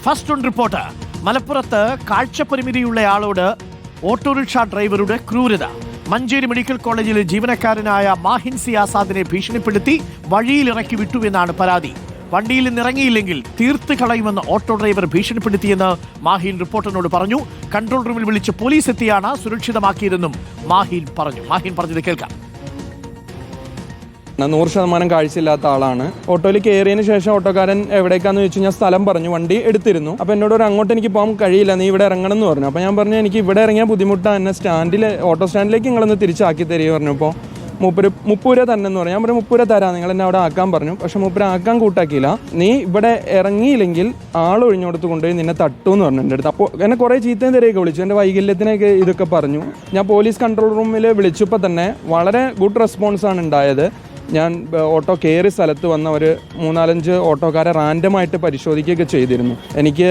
First on report. മലപ്പുറത്ത് കാഴ്ചപരിമിതിയുള്ളയാളോട് autorickshaw ഡ്രൈവറുടെ ക്രൂരത. മഞ്ചേരി മെഡിക്കൽ കോളേജിലെ ജീവനക്കാരനായ മാഹിൻ സി ആസാദിനെ ഭീഷണിപ്പെടുത്തി വഴിയിലിറക്കി വിട്ടുവെന്നാണ് പരാതി. വണ്ടിയിൽ നിന്നിറങ്ങിയില്ലെങ്കിൽ തീർത്ത് കളയുമെന്ന് ഓട്ടോ ഡ്രൈവർ ഭീഷണിപ്പെടുത്തിയെന്ന് മാഹിൻ റിപ്പോർട്ടറിനോട് പറഞ്ഞു. കൺട്രോൾ റൂമിൽ വിളിച്ച് പോലീസ് എത്തിയാണ് സുരക്ഷിതമാക്കിയതെന്നും മാഹിൻ പറഞ്ഞത് കേൾക്കാം. 100% കാഴ്ചയില്ലാത്ത ആളാണ്. ഓട്ടോയിൽ കയറിയതിന് ശേഷം ഓട്ടോക്കാരൻ എവിടേക്കാന്ന് ചോദിച്ചു. ഞാൻ സ്ഥലം പറഞ്ഞു, വണ്ടി എടുത്തിരുന്നു. അപ്പോൾ എന്നോട് അങ്ങോട്ട് എനിക്ക് പോകാൻ കഴിയില്ല, നീ ഇവിടെ ഇറങ്ങണം എന്ന് പറഞ്ഞു. അപ്പോൾ ഞാൻ പറഞ്ഞു എനിക്ക് ഇവിടെ ഇറങ്ങിയാൽ ബുദ്ധിമുട്ടാണ്, എന്നെ ഓട്ടോ സ്റ്റാൻഡിലേക്ക് നിങ്ങളൊന്ന് തിരിച്ചാക്കി തരിക പറഞ്ഞപ്പോൾ മുപ്പൂര തന്നെ എന്ന് പറഞ്ഞു. ഞാൻ പറഞ്ഞു മുപ്പൂര തരാം, നിങ്ങൾ എന്നെ അവിടെ ആക്കാൻ പറഞ്ഞു. പക്ഷെ മുപ്പൂര ആക്കാൻ കൂട്ടാക്കിയില്ല. നീ ഇവിടെ ഇറങ്ങിയില്ലെങ്കിൽ ആളൊഴിഞ്ഞോടത്ത് കൊണ്ടുപോയി നിന്നെ തട്ടു എന്ന് പറഞ്ഞു എൻ്റെ അടുത്ത്. അപ്പോൾ എന്നെ കുറേ ചീത്തയും തെറിയൊക്കെ വിളിച്ചു, എൻ്റെ വൈകല്യത്തിനൊക്കെ ഇതൊക്കെ പറഞ്ഞു. ഞാൻ പോലീസ് കൺട്രോൾ റൂമിൽ വിളിച്ചപ്പോൾ തന്നെ വളരെ ഗുഡ് റെസ്പോൺസാണ് ഉണ്ടായത്. ഞാൻ ഓട്ടോ കയറി സ്ഥലത്ത് വന്ന ഒരു 3-4 ഓട്ടോക്കാരെ റാൻഡമായിട്ട് പരിശോധിക്കുകയൊക്കെ ചെയ്തിരുന്നു. എനിക്ക്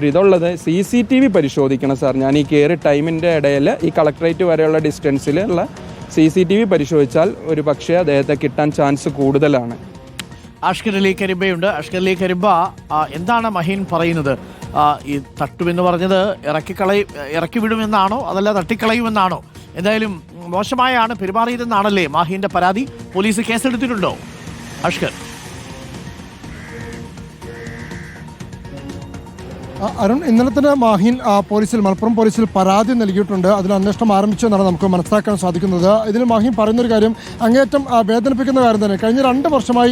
ഇതുള്ളത് CCTV പരിശോധിക്കണം സാർ. ഞാൻ ഈ കയറി ടൈമിൻ്റെ ഇടയിൽ ഈ കളക്ടറേറ്റ് വരെയുള്ള ഡിസ്റ്റൻസിലുള്ള CCTV പരിശോധിച്ചാൽ ഒരു പക്ഷേ അദ്ദേഹത്തെ കിട്ടാൻ ചാൻസ് കൂടുതലാണ്. അഷ്കർ അലി കരിമ്പയുണ്ട്. അഷ്കർ അലി കരിമ്പ, എന്താണ് മഹീൻ പറയുന്നത്? ഈ തട്ടുമെന്ന് പറഞ്ഞത് ഇറക്കി വിടുമെന്നാണോ അതല്ല തട്ടിക്കളയുമെന്നാണോ? എന്തായാലും മോശമായാണ് പെരുമാറിയതെന്നാണല്ലേ മാഹീന്റെ പരാതി. പോലീസ് കേസെടുത്തിട്ടുണ്ടോ അഷ്കർ? അരുൺ, ഇന്നലെ തന്നെ മാഹീൻ മലപ്പുറം പോലീസിൽ പരാതി നൽകിയിട്ടുണ്ട്. അതിൽ അന്വേഷണം ആരംഭിച്ചെന്നാണ് നമുക്ക് മനസ്സിലാക്കാൻ സാധിക്കുന്നത്. ഇതിൽ മാഹീൻ പറയുന്നൊരു കാര്യം അങ്ങേറ്റം വേദനിപ്പിക്കുന്ന കാര്യം തന്നെ. കഴിഞ്ഞ 2 വർഷമായി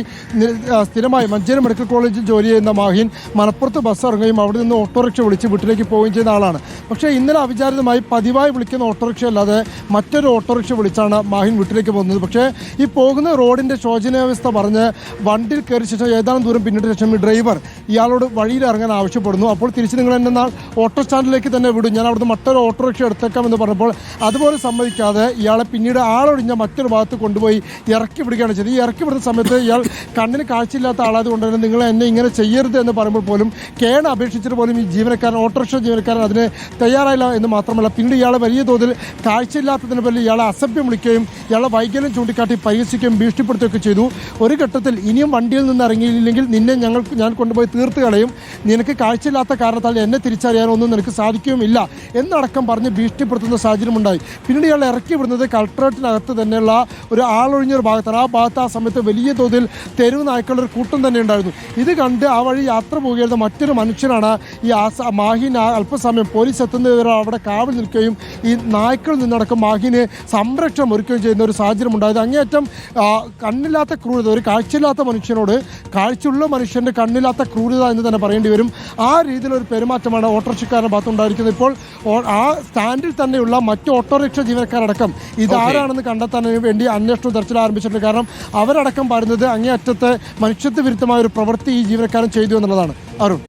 സ്ഥിരമായി മഞ്ചേരി മെഡിക്കൽ കോളേജിൽ ജോലി ചെയ്യുന്ന മാഹീൻ മലപ്പുറത്ത് ബസ് ഇറങ്ങുകയും അവിടെ നിന്ന് ഓട്ടോറിക്ഷ വിളിച്ച് വീട്ടിലേക്ക് പോവുകയും ചെയ്യുന്ന ആളാണ്. പക്ഷേ ഇന്നലെ അവിചാരിതമായി പതിവായി വിളിക്കുന്ന ഓട്ടോറിക്ഷ അല്ലാതെ മറ്റൊരു ഓട്ടോറിക്ഷ വിളിച്ചാണ് മാഹീൻ വീട്ടിലേക്ക് പോകുന്നത്. പക്ഷേ ഈ പോകുന്ന റോഡിൻ്റെ ശോചനീയാവസ്ഥ പറഞ്ഞ് വണ്ടിയിൽ കയറി ശേഷം ഏതാനും ദൂരം പിന്നിട്ട ശേഷം ഈ ഡ്രൈവർ ഇയാളോട് വഴിയിൽ ഇറങ്ങാൻ ആവശ്യപ്പെടുന്നു. അപ്പോൾ തിരിച്ച് നിങ്ങൾ എന്നെ ഓട്ടോ സ്റ്റാൻഡിലേക്ക് തന്നെ വിടും, ഞാൻ അവിടുന്ന് മറ്റൊരു ഓട്ടോറിക്ഷ എടുത്തേക്കാമെന്ന് പറഞ്ഞപ്പോൾ അതുപോലെ സമ്മതിക്കാതെ ഇയാളെ പിന്നീട് ആളൊഴിഞ്ഞ മറ്റൊരു ഭാഗത്ത് കൊണ്ടുപോയി ഇറക്കി വിടുകയാണ് ചെയ്തത്. ഈ ഇറക്കി വിടുന്ന സമയത്ത് ഇയാൾ കണ്ണിന് കാഴ്ചയില്ലാത്ത ആളായതുകൊണ്ട് തന്നെ നിങ്ങൾ എന്നെ ഇങ്ങനെ ചെയ്യരുത് എന്ന് പറയുമ്പോൾ പോലും കേണ അപേക്ഷിച്ചിട്ട് പോലും ഈ ജീവനക്കാരൻ, ഓട്ടോറിക്ഷ ജീവനക്കാരൻ അതിന് തയ്യാറായില്ല എന്ന് മാത്രമല്ല പിന്നീട് ഇയാളെ വലിയ തോതിൽ കാഴ്ചയില്ലാത്തതിന് പേരിൽ ഇയാളെ അസഭ്യം വിളിക്കുകയും ഇയാളെ വൈകല്യം ചൂണ്ടിക്കാട്ടി പരിഹസിക്കുകയും ഭീഷണിപ്പെടുത്തുകയൊക്കെ ചെയ്തു. ഒരു ഘട്ടത്തിൽ ഇനിയും വണ്ടിയിൽ നിന്ന് ഇറങ്ങിയില്ലെങ്കിൽ നിന്നെ ഞാൻ കൊണ്ടുപോയി തീർത്ത് കളയും, നിനക്ക് കാഴ്ചയില്ലാത്ത കാരണത്താൽ എന്നെ തിരിച്ചറിയാനൊന്നും നിനക്ക് സാധിക്കുകയുമില്ല എന്നടക്കം പറഞ്ഞ് ഭീഷണിപ്പെടുത്തുന്ന സാഹചര്യമുണ്ടായി. പിന്നീട് ഇയാളെ ഇറക്കി വിടുന്നത് കളക്ടറേറ്റിനകത്ത് തന്നെയുള്ള ഒരു ആളൊഴിഞ്ഞൊരു ഭാഗത്താണ്. ആ ഭാഗത്ത് ആ സമയത്ത് വലിയ തോതിൽ തെരുവ് നായ്ക്കളുടെ ഒരു കൂട്ടം തന്നെ ഉണ്ടായിരുന്നു. ഇത് കണ്ട് ആ വഴി യാത്ര പോകുകയായിരുന്ന മറ്റൊരു മനുഷ്യനാണ് ഈ മാഹീൻ അല്പസമയം പോലീസ് എത്തുന്നവരെ അവിടെ കാവൽ നിൽക്കുകയും ഈ നായ്ക്കളിൽ നിന്നടക്കം മാഹീന് സംരക്ഷണം ഒരുക്കുകയും ചെയ്യുന്ന ഒരു സാഹചര്യം ഉണ്ടായത്. അങ്ങേയറ്റം കണ്ണില്ലാത്ത ക്രൂരത, ഒരു കാഴ്ചയില്ലാത്ത മനുഷ്യനോട് കാഴ്ചയുള്ള മനുഷ്യൻ്റെ കണ്ണില്ലാത്ത ക്രൂരത എന്ന് തന്നെ പറയേണ്ടി വരും. ആ രീതിയിലൊരു പെരുമാറ്റമാണ് ഓട്ടോറിക്ഷക്കാരുടെ ഭാഗത്തുണ്ടായിരിക്കുന്നത്. ഇപ്പോൾ ആ സ്റ്റാൻഡിൽ തന്നെയുള്ള മറ്റ് ഓട്ടോറിക്ഷ ജീവനക്കാരടക്കം ഇതാരാണെന്ന് കണ്ടെത്താൻ വേണ്ടി അന്വേഷണം തെരച്ചിൽ ആരംഭിച്ചിട്ടുണ്ട്. കാരണം അവരടക്കം പറയുന്നത് അങ്ങേയറ്റത്തെ മനുഷ്യത്വ വിരുദ്ധമായ ഒരു പ്രവൃത്തി ഈ ജീവനക്കാരൻ ചെയ്തു എന്നുള്ളതാണ്. അരുൺ.